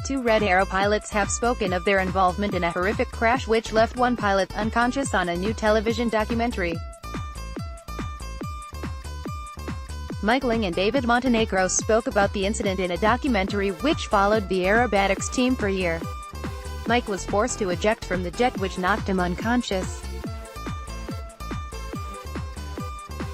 Two Red Arrow pilots have spoken of their involvement in a horrific crash which left one pilot unconscious on a new television documentary. Ling and David Montenegro spoke about the incident in a documentary which followed the aerobatics team for a year. Mike was forced to eject from the jet which knocked him unconscious.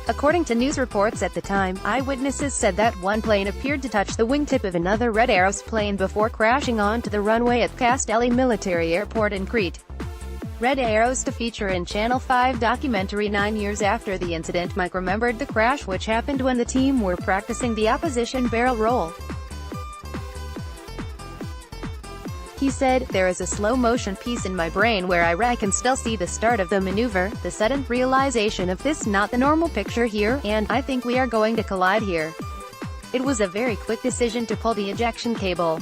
According to news reports at the time, eyewitnesses said that one plane appeared to touch the wingtip of another Red Arrow's plane before crashing onto the runway at Kast military airport in Crete. Red Arrows to feature in Channel 5 documentary 9 years after the incident. Mike remembered the crash which happened when the team were practicing the opposition barrel roll. He said, "There is a slow-motion piece in my brain where I can still see the start of the maneuver, the sudden realization of this not the normal picture here, and I think we are going to collide here. It was a very quick decision to pull the ejection cable.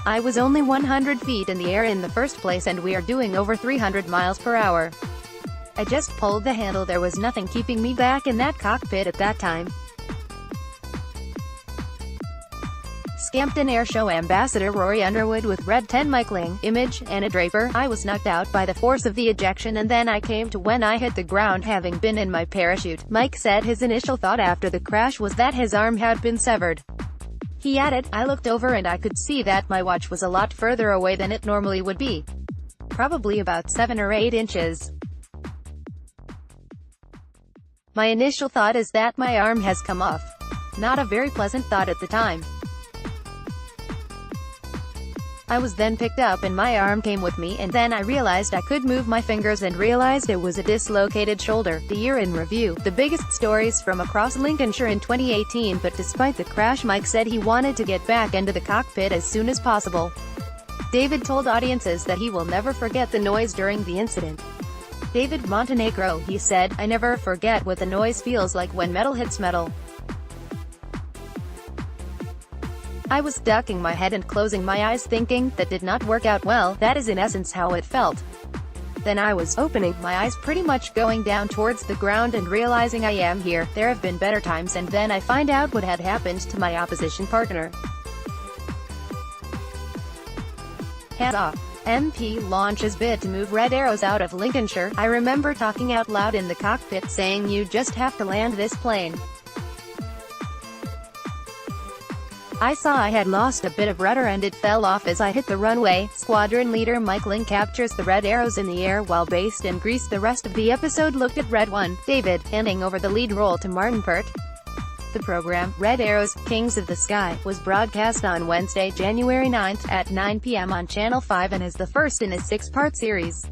I was only 100 feet in the air in the first place and we are doing over 300 miles per hour. I just pulled the handle. There was nothing keeping me back in that cockpit at that time." Scampton Air Show ambassador Rory Underwood with Red 10 Mike Ling, image, Anna Draper. "I was knocked out by the force of the ejection and then I came to when I hit the ground having been in my parachute." Mike said his initial thought after the crash was that his arm had been severed. He added, "I looked over and I could see that my watch was a lot further away than it normally would be. Probably about 7 or 8 inches. My initial thought is that my arm has come off. Not a very pleasant thought at the time. I was then picked up and my arm came with me and then I realized I could move my fingers and realized it was a dislocated shoulder." The year in review, the biggest stories from across Lincolnshire in 2018. But despite the crash, Mike said he wanted to get back into the cockpit as soon as possible. David told audiences that he will never forget the noise during the incident. David Montenegro, he said, "I never forget what the noise feels like when metal hits metal. I was ducking my head and closing my eyes thinking, that did not work out well. That is in essence how it felt. Then I was opening my eyes pretty much going down towards the ground and realizing I am here. There have been better times and then I find out what had happened to my opposition partner." Hands off. MP launches bid to move Red Arrows out of Lincolnshire. "I remember talking out loud in the cockpit saying you just have to land this plane. I saw I had lost a bit of rudder and it fell off as I hit the runway." Squadron leader Mike Ling captures the Red Arrows in the air while based in Greece. The rest of the episode looked at Red 1, David, handing over the lead role to Martin Pert. The program, Red Arrows, Kings of the Sky, was broadcast on Wednesday, January 9 at 9 p.m. on Channel 5 and is the first in a 6-part series.